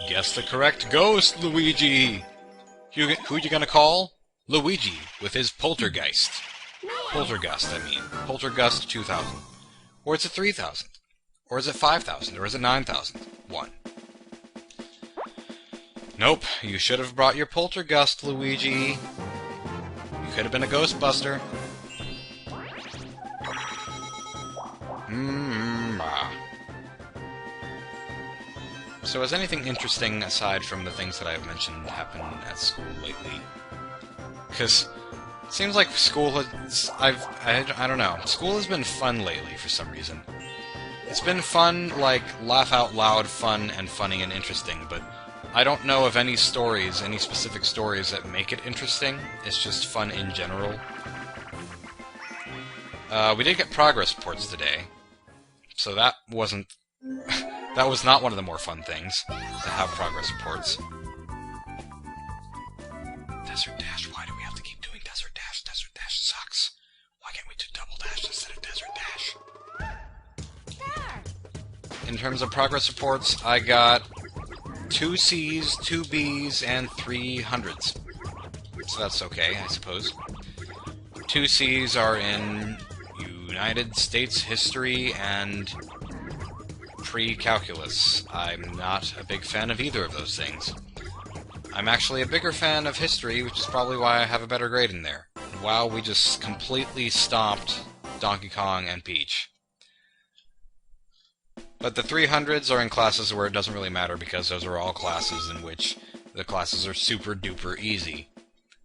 Guess the correct ghost, Luigi! Who you gonna call? Luigi, with his poltergeist. Poltergust, I mean. Poltergust 2000. Or is it 3000? Or is it 5000? Or is it 9000? 1. Nope, you should have brought your poltergust, Luigi. You could have been a ghostbuster. So has anything interesting, aside from the things that I've mentioned, happened at school lately? Because it seems like school has... I don't know. School has been fun lately for some reason. It's been fun, like, laugh-out-loud fun and funny and interesting, but I don't know of any stories, any specific stories that make it interesting. It's just fun in general. We did get progress reports today, so that wasn't... that was not one of the more fun things, to have progress reports. Desert Dash, why do we have to keep doing Desert Dash? Desert Dash sucks. Why can't we do Double Dash instead of Desert Dash? In terms of progress reports, I got 2 C's, 2 B's, and 3 hundreds. So that's okay, I suppose. 2 C's are in United States history and pre-calculus. I'm not a big fan of either of those things. I'm actually a bigger fan of history, which is probably why I have a better grade in there. Wow, we just completely stomped Donkey Kong and Peach. But the 300s are in classes where it doesn't really matter, because those are all classes in which the classes are super duper easy,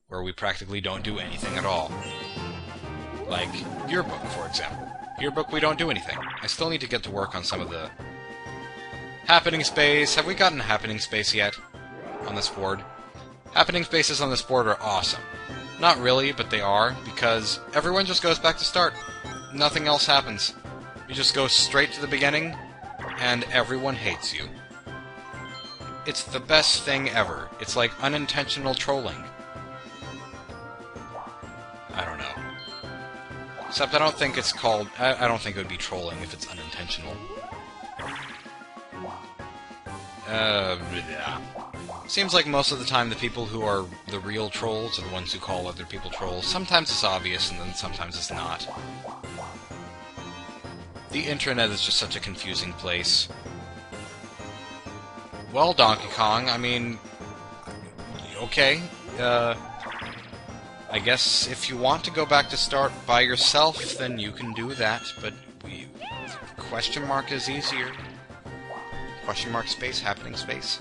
where we practically don't do anything at all. Like yearbook, for example. Yearbook, we don't do anything. I still need to get to work on some of the happening space. Have we gotten happening space yet on this board? Happening spaces on this board are awesome. Not really, but they are, because everyone just goes back to start. Nothing else happens. You just go straight to the beginning, and everyone hates you. It's the best thing ever. It's like unintentional trolling. I don't know. Except I don't think it's called... I don't think it would be trolling if it's unintentional. Yeah. Seems like most of the time the people who are the real trolls are the ones who call other people trolls. Sometimes it's obvious, and then sometimes it's not. The internet is just such a confusing place. Well, Donkey Kong, I mean... Okay, I guess if you want to go back to start by yourself, then you can do that, but question mark is easier. Question mark space, happening space.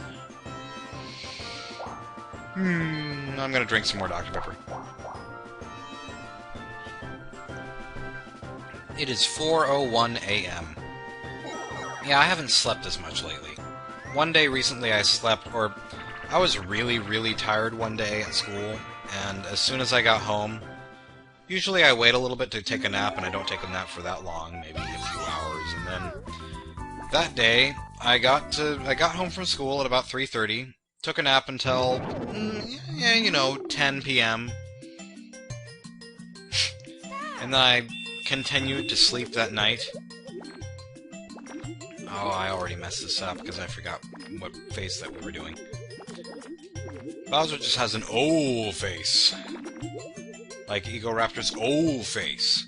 I'm gonna drink some more Dr. Pepper. It is 4:01 a.m. Yeah, I haven't slept as much lately. One day recently I slept, or I was really, really tired one day at school, and as soon as I got home, usually I wait a little bit to take a nap, and I don't take a nap for that long, maybe a few hours, and then that day I got home from school at about 3:30, took a nap until, 10 p.m., and then I continued to sleep that night. Oh, I already messed this up because I forgot what face that we were doing. Bowser just has an old face. Like Egoraptor's old face.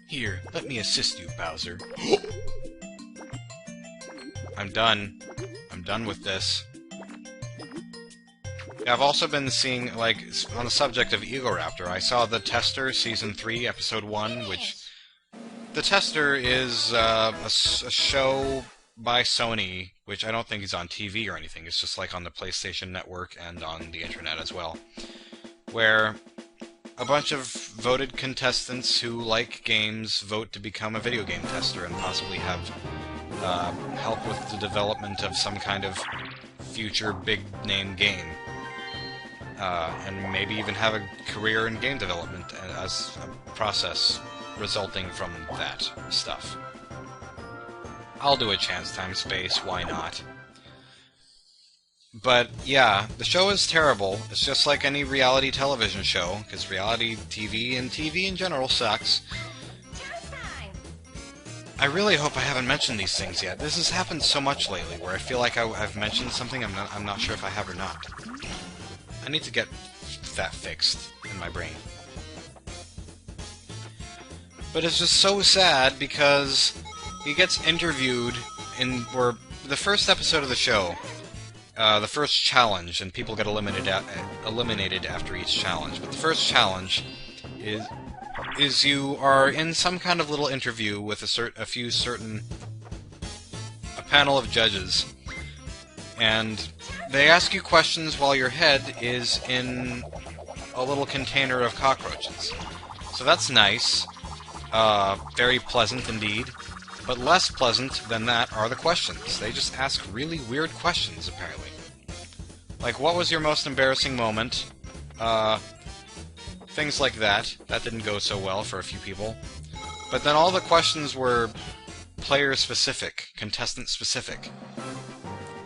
Here, let me assist you, Bowser. I'm done. I'm done with this. Yeah, I've also been seeing, like, on the subject of Egoraptor, I saw The Tester, Season 3, Episode 1, which... The Tester is a show by Sony, which I don't think is on TV or anything, it's just like on the PlayStation Network and on the internet as well, where a bunch of voted contestants who like games vote to become a video game tester and possibly have help with the development of some kind of future big-name game. And maybe even have a career in game development as a process resulting from that stuff. I'll do a Chance Time Space, why not? But, yeah, the show is terrible. It's just like any reality television show, because reality TV and TV in general sucks. I really hope I haven't mentioned these things yet. This has happened so much lately, where I feel like I've mentioned something, I'm not sure if I have or not. I need to get that fixed in my brain. But it's just so sad because he gets interviewed in the first episode of the show, the first challenge, and people get eliminated after each challenge. But the first challenge is you are in some kind of little interview with a panel of judges, and they ask you questions while your head is in a little container of cockroaches. So that's nice. Very pleasant indeed. But less pleasant than that are the questions. They just ask really weird questions, apparently. Like, what was your most embarrassing moment? Things like that. That didn't go so well for a few people. But then all the questions were player-specific, contestant-specific.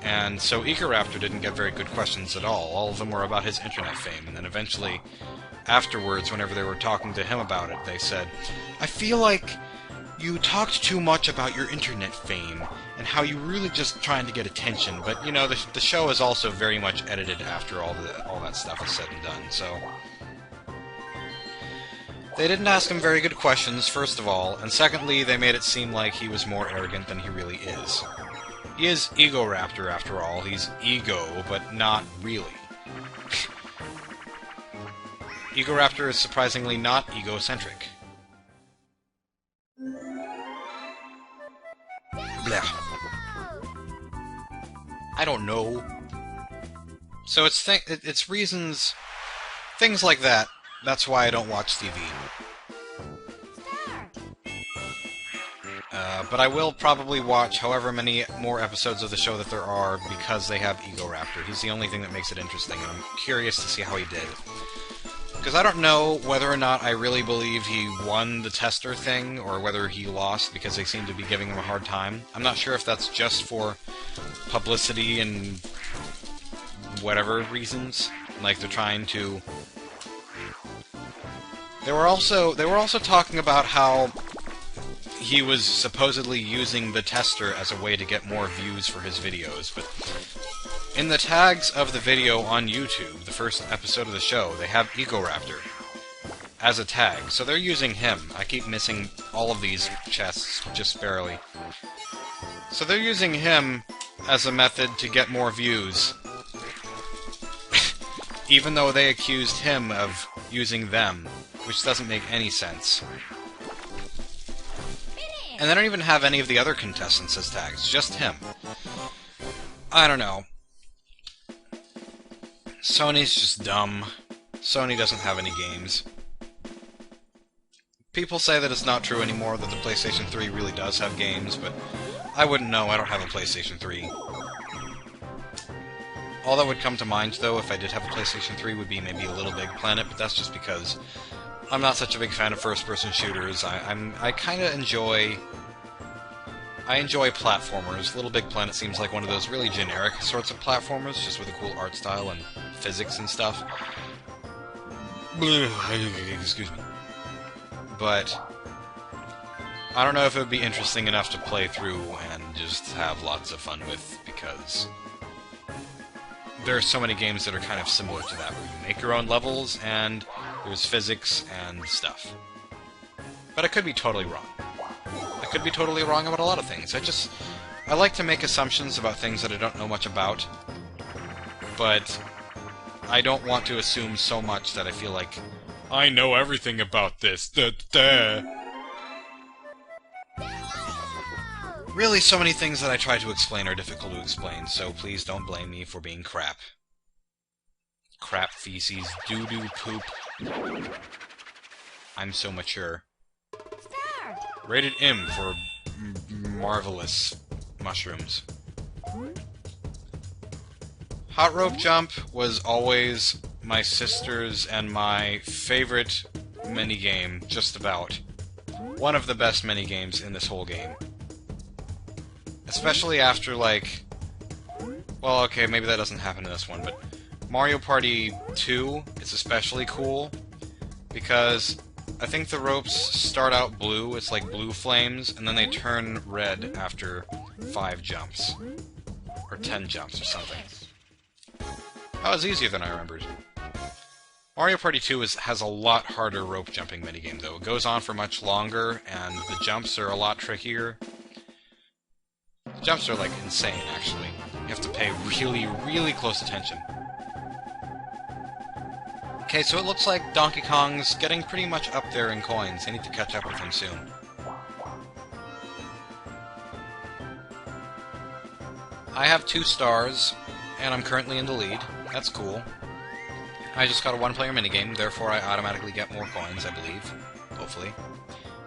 And so Egoraptor didn't get very good questions at all. All of them were about his internet fame, and then eventually, afterwards, whenever they were talking to him about it, they said, I feel like you talked too much about your internet fame, and how you were really just trying to get attention, but, you know, the show is also very much edited after all that stuff is said and done, so... They didn't ask him very good questions, first of all, and secondly, they made it seem like he was more arrogant than he really is. He is Egoraptor, after all. He's ego, but not really. Egoraptor is surprisingly not egocentric. Blah. I don't know. So it's reasons... Things like that. That's why I don't watch TV. But I will probably watch however many more episodes of the show that there are because they have Egoraptor. He's the only thing that makes it interesting, and I'm curious to see how he did. Because I don't know whether or not I really believe he won the tester thing, or whether he lost because they seem to be giving him a hard time. I'm not sure if that's just for publicity and whatever reasons. Like, they're trying to... They were also talking about how he was supposedly using the tester as a way to get more views for his videos, but in the tags of the video on YouTube, the first episode of the show, they have Egoraptor as a tag, so they're using him. I keep missing all of these chests, just barely. So they're using him as a method to get more views, even though they accused him of using them, which doesn't make any sense. And they don't even have any of the other contestants as tags, just him. I don't know. Sony's just dumb. Sony doesn't have any games. People say that it's not true anymore, that the PlayStation 3 really does have games, but I wouldn't know, I don't have a PlayStation 3. All that would come to mind, though, if I did have a PlayStation 3 would be maybe a Little Big Planet, but that's just because I'm not such a big fan of first-person shooters. I kind of enjoy... I enjoy platformers. Little Big Planet seems like one of those really generic sorts of platformers, just with a cool art style and physics and stuff. Excuse me. But I don't know if it would be interesting enough to play through and just have lots of fun with, because there are so many games that are kind of similar to that, where you make your own levels, and there's physics and stuff. But I could be totally wrong. I could be totally wrong about a lot of things. I like to make assumptions about things that I don't know much about, but I don't want to assume so much that I feel like I know everything about this. Really, so many things that I try to explain are difficult to explain, so please don't blame me for being crap. Crap, feces, doo-doo, poop. I'm so mature. Rated M for marvelous mushrooms. Hot Rope Jump was always my sister's and my favorite minigame, just about. One of the best minigames in this whole game. Especially after, like... Well, okay, maybe that doesn't happen in this one, but Mario Party 2 is especially cool, because I think the ropes start out blue, it's like blue flames, and then they turn red after 5 jumps. Or 10 jumps or something. That was easier than I remembered. Mario Party 2 has a lot harder rope jumping minigame, though. It goes on for much longer, and the jumps are a lot trickier. The jumps are, like, insane, actually. You have to pay really, really close attention. Okay, so it looks like Donkey Kong's getting pretty much up there in coins. I need to catch up with him soon. I have 2 stars, and I'm currently in the lead. That's cool. I just got a 1-player minigame, therefore I automatically get more coins, I believe. Hopefully.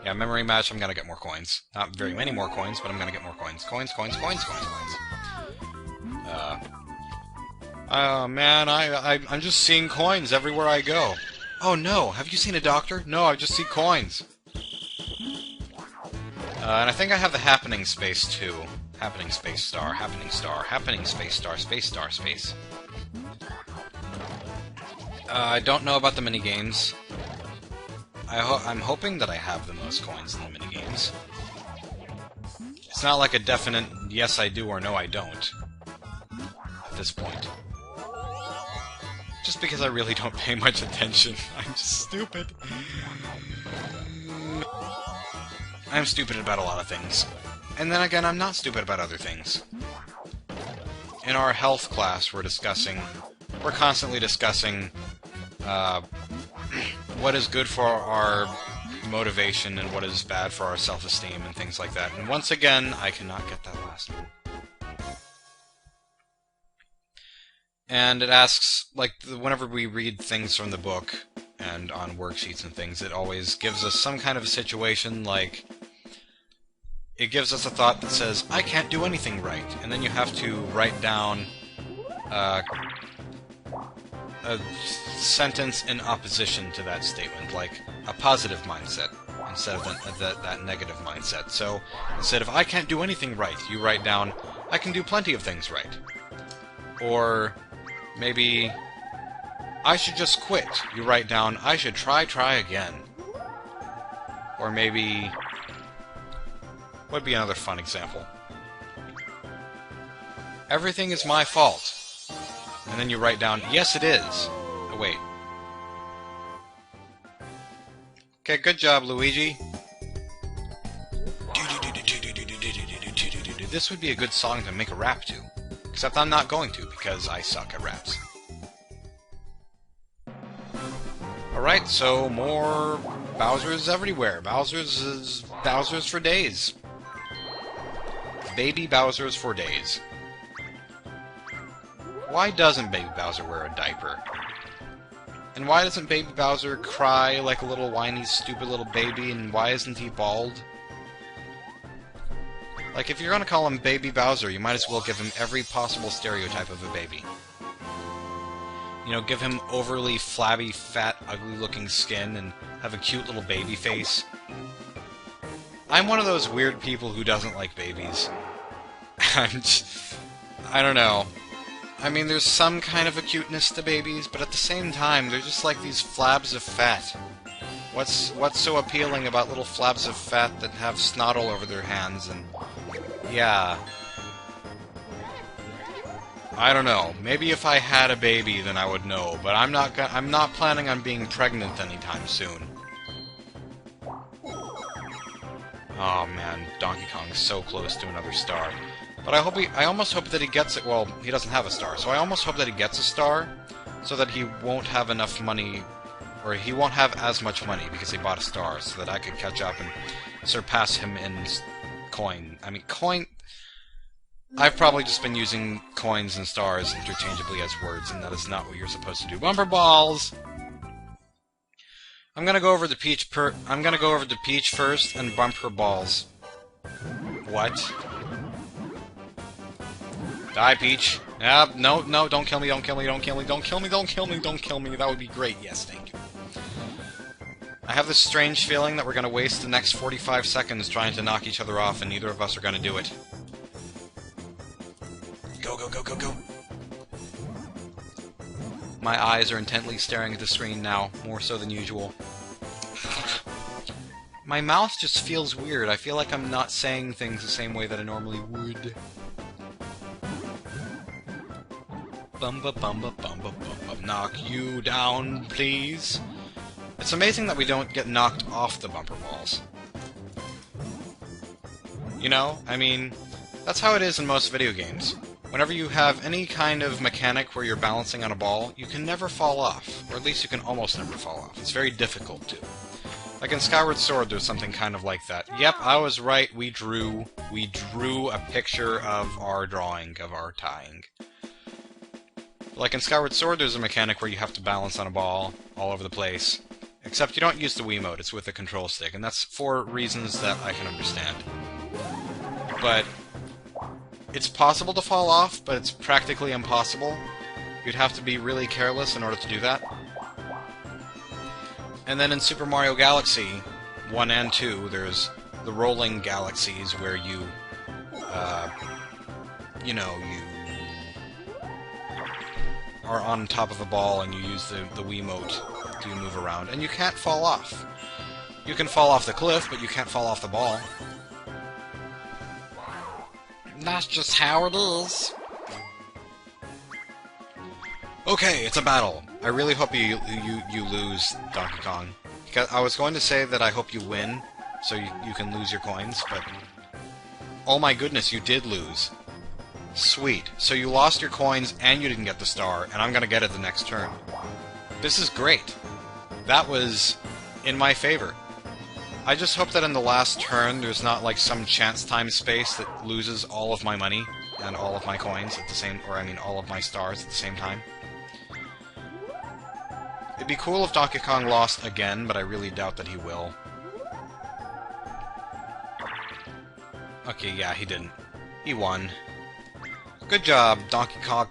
Yeah, memory match, I'm gonna get more coins. Not very many more coins, but I'm gonna get more coins. Coins, coins, coins, coins, coins. Oh man, I'm just seeing coins everywhere I go. Oh no, have you seen a doctor? No, I just see coins. And I think I have the happening space too. Happening space star, happening star, happening space star, space star, space. I don't know about the minigames. I'm hoping that I have the most coins in the minigames. It's not like a definite yes I do or no I don't. At this point. Just because I really don't pay much attention. I'm just stupid. I'm stupid about a lot of things. And then again, I'm not stupid about other things. In our health class, we're constantly discussing what is good for our motivation and what is bad for our self-esteem and things like that. And once again, I cannot get that last one. And it asks, like, whenever we read things from the book and on worksheets and things, it always gives us some kind of a situation, like, it gives us a thought that says, I can't do anything right. And then you have to write down a sentence in opposition to that statement, like a positive mindset, instead of that negative mindset. So, instead of, I can't do anything right, you write down, I can do plenty of things right. Or, maybe, I should just quit. You write down, I should try again. Or maybe, what would be another fun example? Everything is my fault. And then you write down, yes it is. Oh, wait. Okay, good job, Luigi. This would be a good song to make a rap to. Except I'm not going to, because I suck at raps. Alright, so more Bowser's everywhere. Bowser's for days. Baby Bowser's for days. Why doesn't Baby Bowser wear a diaper? And why doesn't Baby Bowser cry like a little whiny, stupid little baby, and why isn't he bald? Like, if you're gonna call him Baby Bowser, you might as well give him every possible stereotype of a baby. You know, give him overly flabby, fat, ugly-looking skin, and have a cute little baby face. I'm one of those weird people who doesn't like babies. I don't know. I mean, there's some kind of a cuteness to babies, but at the same time, they're just like these flabs of fat. What's so appealing about little flabs of fat that have snot all over their hands and... yeah. I don't know. Maybe if I had a baby, then I would know, but I'm not planning on being pregnant anytime soon. Oh man, Donkey Kong's so close to another star. But I almost hope that he gets it. Well, he doesn't have a star, so I almost hope that he gets a star, so that he won't have enough money, or he won't have as much money because he bought a star, so that I could catch up and surpass him in coin. I mean, coin. I've probably just been using coins and stars interchangeably as words, and that is not what you're supposed to do. Bumper balls. I'm gonna go over the Peach first and bump her balls. What? Die, Peach. No, don't kill me, don't kill me, don't kill me, don't kill me, don't kill me, don't kill me. That would be great. Yes, thank you. I have this strange feeling that we're gonna waste the next 45 seconds trying to knock each other off, and neither of us are gonna do it. Go, go, go, go, go. My eyes are intently staring at the screen now, more so than usual. My mouth just feels weird. I feel like I'm not saying things the same way that I normally would. Bumba bumba bumba bumba. Knock you down, please. It's amazing that we don't get knocked off the bumper balls. You know, I mean, that's how it is in most video games. Whenever you have any kind of mechanic where you're balancing on a ball, you can never fall off. Or at least you can almost never fall off. It's very difficult to. Like in Skyward Sword, there's something kind of like that. Yep, I was right, we drew a picture of our drawing, of our tying. Like in Skyward Sword, there's a mechanic where you have to balance on a ball all over the place. Except you don't use the Wiimote, it's with a control stick, and that's for reasons that I can understand. But it's possible to fall off, but it's practically impossible. You'd have to be really careless in order to do that. And then in Super Mario Galaxy 1 and 2, there's the rolling galaxies where you are on top of a ball and you use the Wiimote to move around, and you can't fall off. You can fall off the cliff, but you can't fall off the ball. That's just how it is. Okay, it's a battle. I really hope you lose, Donkey Kong. Because I was going to say that I hope you win, so you can lose your coins, but... Oh my goodness, you did lose. Sweet. So you lost your coins and you didn't get the star, and I'm gonna get it the next turn. This is great. That was in my favor. I just hope that in the last turn there's not like some chance time space that loses all of my money and all of my coins at the same, or I mean all of my stars at the same time. It'd be cool if Donkey Kong lost again, but I really doubt that he will. Okay, yeah, he didn't. He won. Good job, Donkey Kong.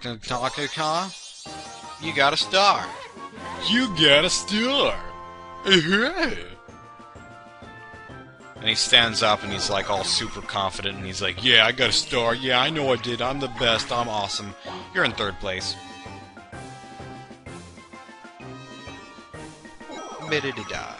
You got a star. You got a star. And he stands up and he's like all super confident and he's like, yeah, I got a star. Yeah, I know I did. I'm the best. I'm awesome. You're in third place. Bididida.